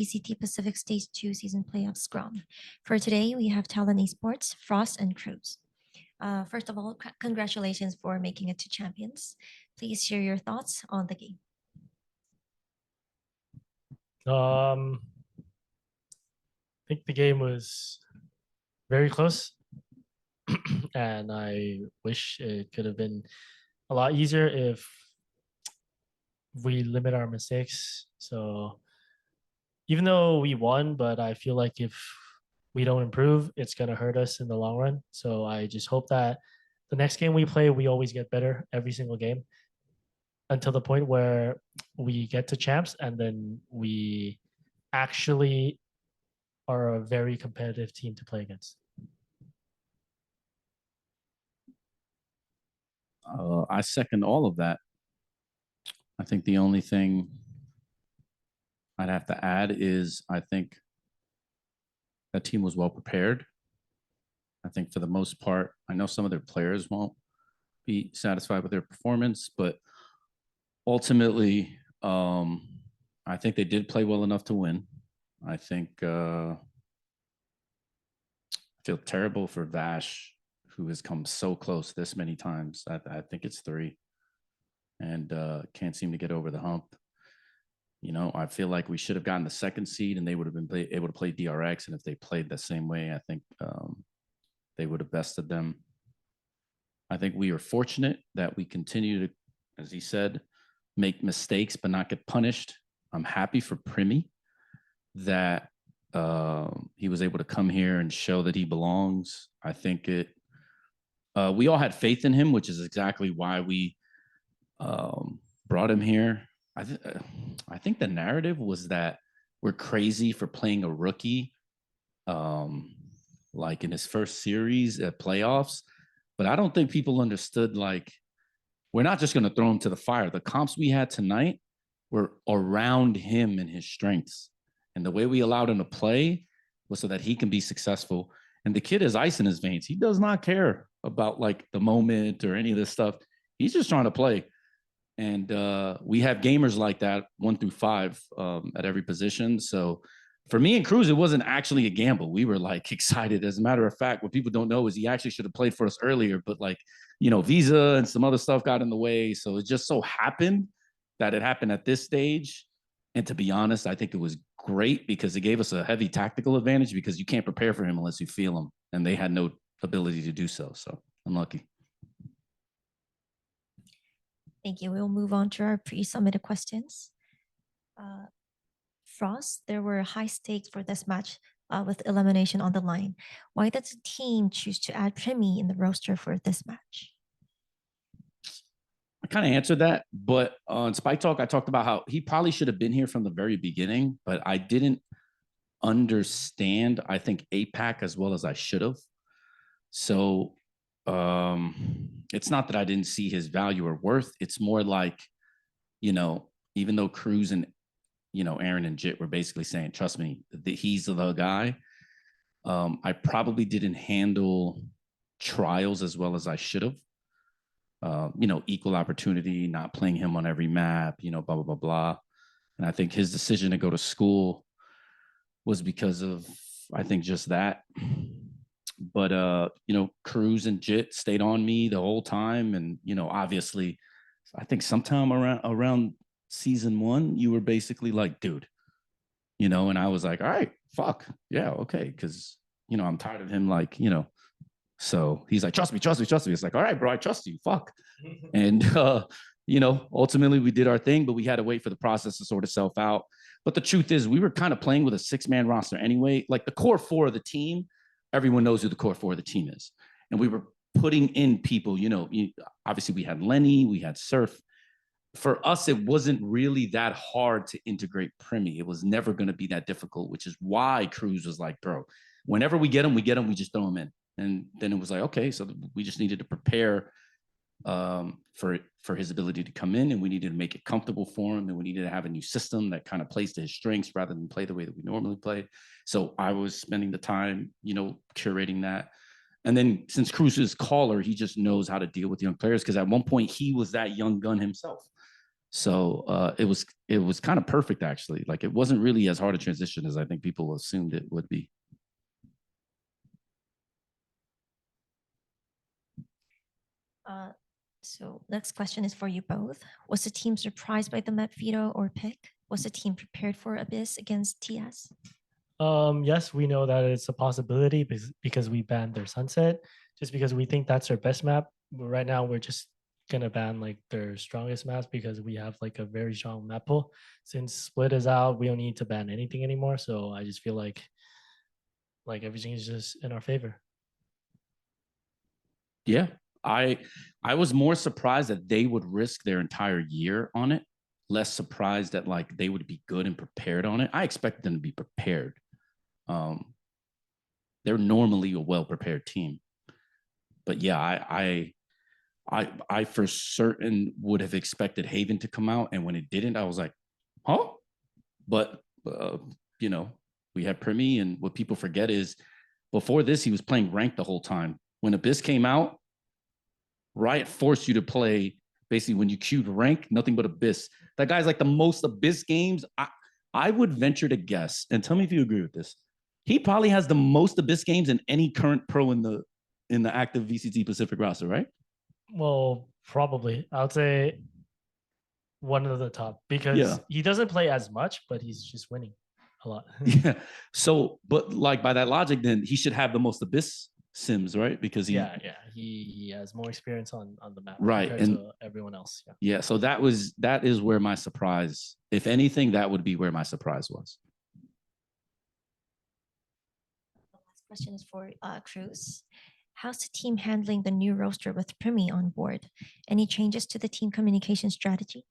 VCT Pacific Stage 2 season playoff scrum. For today, we have Talon Esports, Frost, and Cruz. First of all, congratulations for making it to champions. Please share your thoughts on the game. I think the game was very close, and I wish it could have been a lot easier if we limit our mistakes. So even though we won, but I feel like if we don't improve, it's gonna hurt us in the long run. So I just hope that the next game we play, we always get better every single game until the point where we get to champs, and then we actually are a very competitive team to play against. I second all of that. I think the only thing I'd have to add is I think that team was well prepared. I think for the most part, I know some of their players won't be satisfied with their performance, but ultimately, I think they did play well enough to win. I think I feel terrible for Vash, who has come so close this many times. I think it's 3, and can't seem to get over the hump. You know, I feel like we should have gotten the 2nd seed, and they would have been able to play DRX. And if they played the same way, I think they would have bested them. I think we are fortunate that we continue to, as he said, make mistakes but not get punished. I'm happy for Primi that he was able to come here and show that he belongs. I think we all had faith in him, which is exactly why we brought him here. I think the narrative was that we're crazy for playing a rookie like in his first series at playoffs, but I don't think people understood, like, we're not just going to throw him to the fire. The comps we had tonight were around him and his strengths, and the way we allowed him to play was so that he can be successful. And the kid has ice in his veins. He does not care about like the moment or any of this stuff. He's just trying to play. And we have gamers like that 1 through 5 at every position. So for me and Cruz, it wasn't actually a gamble. We were like excited. As a matter of fact, what people don't know is he actually should have played for us earlier, but like, you know, visa and some other stuff got in the way. So it just so happened that it happened at this stage. And to be honest, I think it was great because it gave us a heavy tactical advantage, because you can't prepare for him unless you feel him. And they had no ability to do so. So I'm lucky. Thank you. We'll move on to our pre-submitted questions. Frost, there were high stakes for this match with elimination on the line. Why did the team choose to add Primi in the roster for this match? I kind of answered that, but on Spike Talk, I talked about how he probably should have been here from the very beginning, but I didn't understand, I think, APAC as well as I should have. So it's not that I didn't see his value or worth. It's more like, you know, even though Cruz and, you know, Aaron and Jit were basically saying, trust me, he's the guy. I probably didn't handle trials as well as I should have. You know, equal opportunity, not playing him on every map, you know, blah, blah, blah, blah. And I think his decision to go to school was because of, I think, just that. But, you know, Cruz and Jit stayed on me the whole time. And, you know, obviously, I think sometime around season 1, you were basically like, dude, you know, and I was like, all right, fuck. Yeah, okay. Because, you know, I'm tired of him, like, you know. So he's like, trust me, trust me, trust me. It's like, all right, bro, I trust you. Fuck. And, you know, ultimately we did our thing, but we had to wait for the process to sort itself out. But the truth is, we were kind of playing with a 6-man roster anyway. Like the core 4 of the team, everyone knows who the core 4 of the team is. And we were putting in people, you know, obviously we had Lenny, we had Surf. For us, it wasn't really that hard to integrate Primi. It was never going to be that difficult, which is why Cruz was like, bro, whenever we get him, we just throw him in. And then it was like, okay, so we just needed to prepare for his ability to come in, and we needed to make it comfortable for him, and we needed to have a new system that kind of plays to his strengths rather than play the way that we normally play. So I was spending the time, you know, curating that. And then since Cruz is caller, he just knows how to deal with young players, because at one point he was that young gun himself. So it was kind of perfect actually. Like it wasn't really as hard a transition as I think people assumed it would be. So next question is for you both. Was the team surprised by the map veto or pick? Was the team prepared for Abyss against TS? Yes, we know that it's a possibility because we banned their sunset, just because we think that's their best map. But right now, we're just gonna ban like their strongest maps because we have like a very strong map pool. Since split is out, we don't need to ban anything anymore. So I just feel like everything is just in our favor. Yeah, I was more surprised that they would risk their entire year on it. Less surprised that like they would be good and prepared on it. I expected them to be prepared. They're normally a well prepared team, but yeah, I for certain would have expected Haven to come out, and when it didn't, I was like, huh? But you know, we had Primi, and what people forget is before this, he was playing ranked the whole time. When Abyss came out, Riot forced you to play basically when you queued rank, nothing but Abyss. That guy's like the most Abyss games. I would venture to guess, and tell me if you agree with this. He probably has the most Abyss games in any current pro in the active VCT Pacific roster, right? Well, probably I would say one of the top because Yeah. he doesn't play as much, but he's just winning a lot. Yeah. So, but like by that logic, then he should have the most Abyss sims, right? Because he yeah, he has more experience on the map right compared and to everyone else. Yeah. yeah. So that is where my surprise, if anything, that would be where my surprise was. The last question is for Cruz. How's the team handling the new roster with Primi on board? Any changes to the team communication strategy?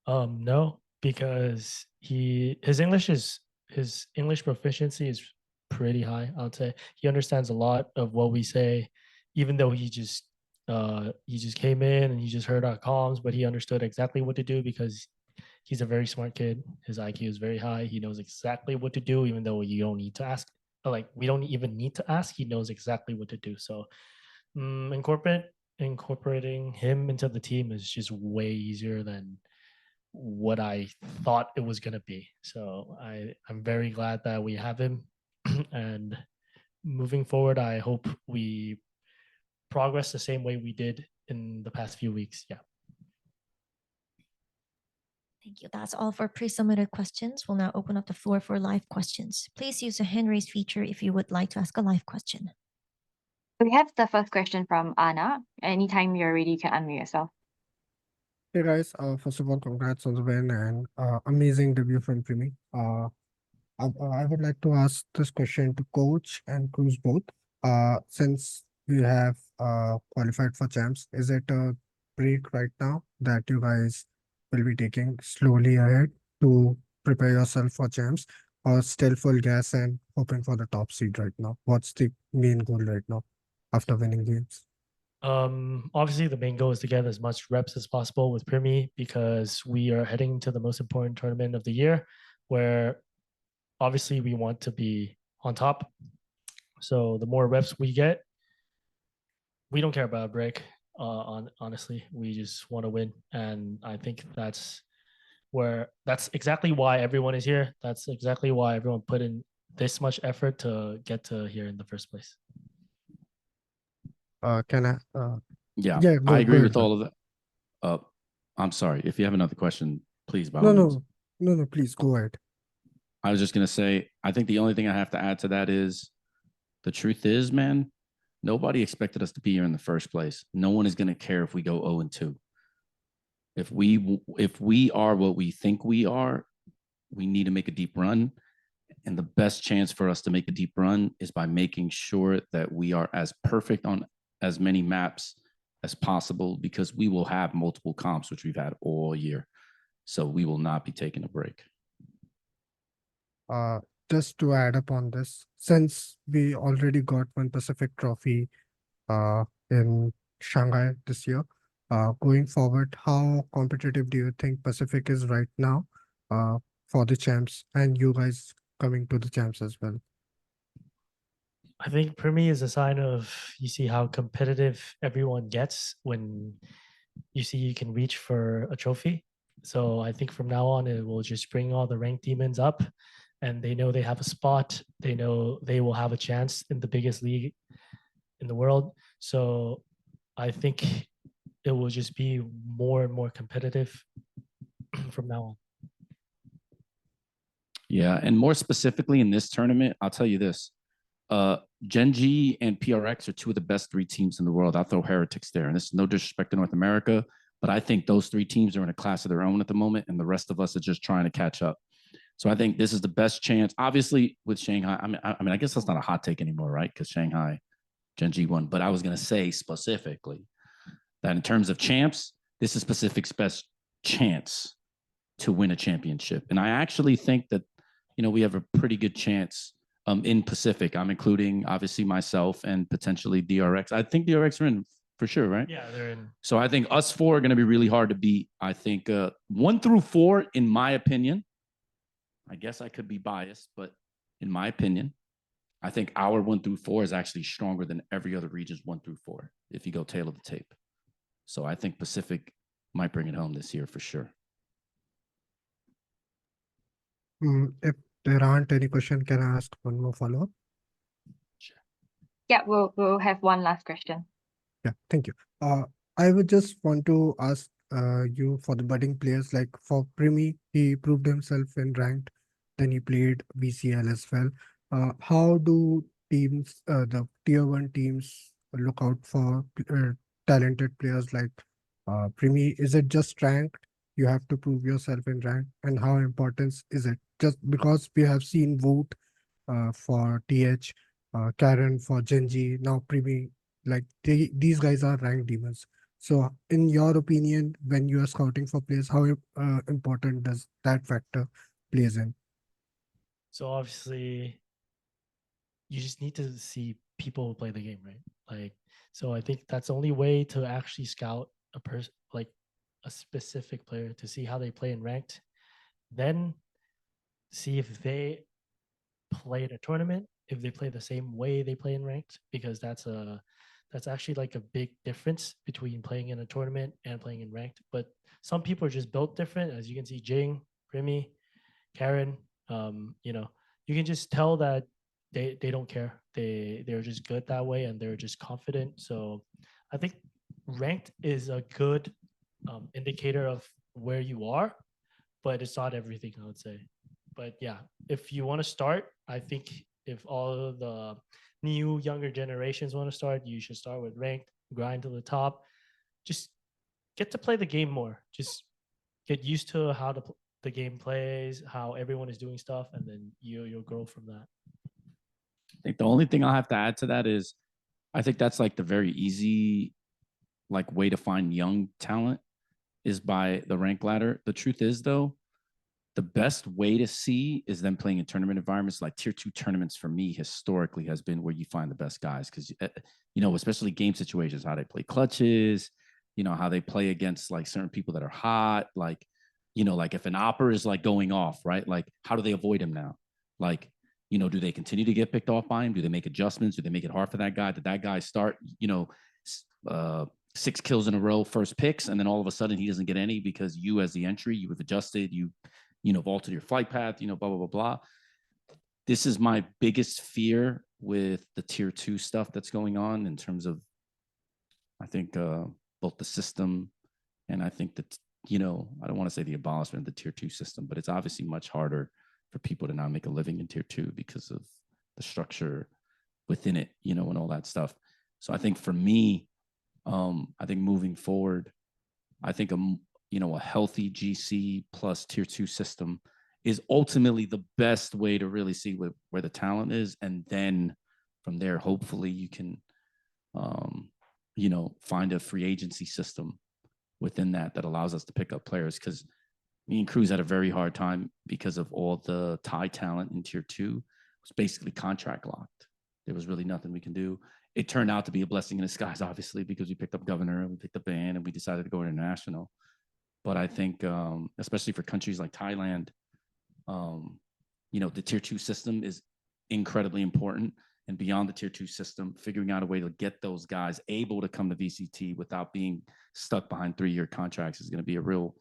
No, because his English proficiency is pretty high. I'd say he understands a lot of what we say, even though he just came in and he just heard our comms, but he understood exactly what to do because he's a very smart kid. His IQ is very high. He knows exactly what to do, even though you don't need to ask. Like we don't even need to ask. He knows exactly what to do. So incorporating him into the team is just way easier than what I thought it was gonna be. So I'm very glad that we have him, and moving forward, I hope we progress the same way we did in the past few weeks. Yeah. Thank you. That's all for pre-submitted questions. We'll now open up the floor for live questions. Please use the hand raise feature if you would like to ask a live question. We have the first question from Anna. Anytime you're ready, you can unmute yourself. Hey guys, first of all, congrats on the win and amazing debut from Primi. I would like to ask this question to Coach and Cruz both. Since you have qualified for champs, is it a break right now that you guys will be taking slowly ahead to prepare yourself for champs, or still full gas and hoping for the top seed right now? What's the main goal right now after winning games? Obviously the main goal is to get as much reps as possible with Primi because we are heading to the most important tournament of the year where obviously we want to be on top. So the more reps we get, we don't care about a break. Honestly, we just want to win, and I think that's exactly why everyone is here. That's exactly why everyone put in this much effort to get to here in the first place. Can I? Yeah, Yeah, I agree go with ahead, all of that. I'm sorry. If you have another question, please by No, all means. no, please go ahead. I was just gonna say, I think the only thing I have to add to that is the truth is, man, nobody expected us to be here in the first place. No one is gonna care if we go 0-2. If we are what we think we are, we need to make a deep run. And the best chance for us to make a deep run is by making sure that we are as perfect on as many maps as possible, because we will have multiple comps, which we've had all year. So we will not be taking a break. Just to add up on this, since we already got one Pacific trophy in Shanghai this year, going forward, how competitive do you think Pacific is right now for the champs, and you guys coming to the champs as well? I think Primi is a sign of you see how competitive everyone gets when you see you can reach for a trophy. So I think from now on, it will just bring all the ranked demons up, and they know they have a spot. They know they will have a chance in the biggest league in the world. So I think it will just be more and more competitive from now on. Yeah, and more specifically in this tournament, I'll tell you this. Gen G and PRX are two of the best 3 teams in the world. I'll throw Heretics there. And this is no disrespect to North America, but I think those 3 teams are in a class of their own at the moment, and the rest of us are just trying to catch up. So I think this is the best chance. Obviously, with Shanghai, I guess that's not a hot take anymore, right? Because Shanghai, Gen G won. But I was going to say specifically that in terms of champs, this is Pacific's best chance to win a championship. And I actually think that, we have a pretty good chance in Pacific. I'm including obviously myself and potentially DRX. I think DRX are in for sure, right? Yeah, they're in. So I think us 4 are going to be really hard to beat. I think 1 through 4, in my opinion, I guess I could be biased, but in my opinion, I think our 1 through 4 is actually stronger than every other region's 1 through 4, if you go tail of the tape. So I think Pacific might bring it home this year for sure. If there aren't any question, can I ask one more follow-up? Yeah, we'll have one last question. Yeah, thank you. I would just want to ask you for the budding players, like for Primi, he proved himself in ranked, then he played VCL as well. How do teams, the tier 1 teams look out for talented players like Primi? Is it just ranked? You have to prove yourself in rank, and how important is it? Just because we have seen Voot for TH, Karen for Genji, now Primi, like these guys are ranked demons. So in your opinion, when you are scouting for players, how important does that factor plays in? So obviously, you just need to see people play the game, right? Like, so I think that's the only way to actually scout a person, like a specific player, to see how they play in ranked. Then see if they play in a tournament, if they play the same way they play in ranked, because that's actually like a big difference between playing in a tournament and playing in ranked. But some people are just built different, as you can see, Jing, Remy, Karen. You can just tell that they don't care. They're just good that way, and they're just confident. So I think ranked is a good indicator of where you are, but it's not everything, I would say. But yeah, if you want to start, I think if all the new younger generations want to start, you should start with ranked, grind to the top. Just get to play the game more. Just get used to how the game plays, how everyone is doing stuff, and then you'll grow from that. I think the only thing I'll have to add to that is I think that's like the very easy way to find young talent is by the rank ladder. The truth is though, the best way to see is them playing in tournament environments. Like tier 2 tournaments for me historically has been where you find the best guys, because especially game situations, how they play clutches, how they play against like certain people that are hot, like if an opera is like going off, right, like how do they avoid him now? Like, do they continue to get picked off by him? Do they make adjustments? Do they make it hard for that guy? Did that guy start 6 kills in a row, first picks, and then all of a sudden he doesn't get any because you as the entry, you have adjusted, you vaulted your flight path, blah, blah, blah, blah. This is my biggest fear with the tier 2 stuff that's going on in terms of, I think, both the system and I think that, I don't want to say the abolishment of the tier 2 system, but it's obviously much harder for people to now make a living in tier 2 because of the structure within it, and all that stuff. So I think for me, I think moving forward, I think a healthy GC plus tier 2 system is ultimately the best way to really see where the talent is. And then from there, hopefully you can, find a free agency system within that allows us to pick up players. Because me and Cruz had a very hard time because of all the Thai talent in tier 2 was basically contract locked. There was really nothing we can do. It turned out to be a blessing in disguise, obviously, because we picked up Governor and we picked up Band and we decided to go international. But I think, especially for countries like Thailand, the tier 2 system is incredibly important. And beyond the tier 2 system, figuring out a way to get those guys able to come to VCT without being stuck behind 3-year contracts is going to be a real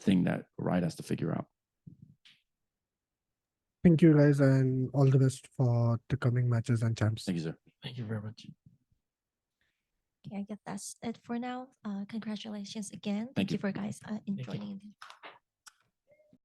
thing that Riot has to figure out. Thank you guys and all the best for the coming matches and champs. Thank you, sir. Thank you very much. Okay, I guess that's it for now. Congratulations again. Thank Thank you you. for guys in Thank you. joining.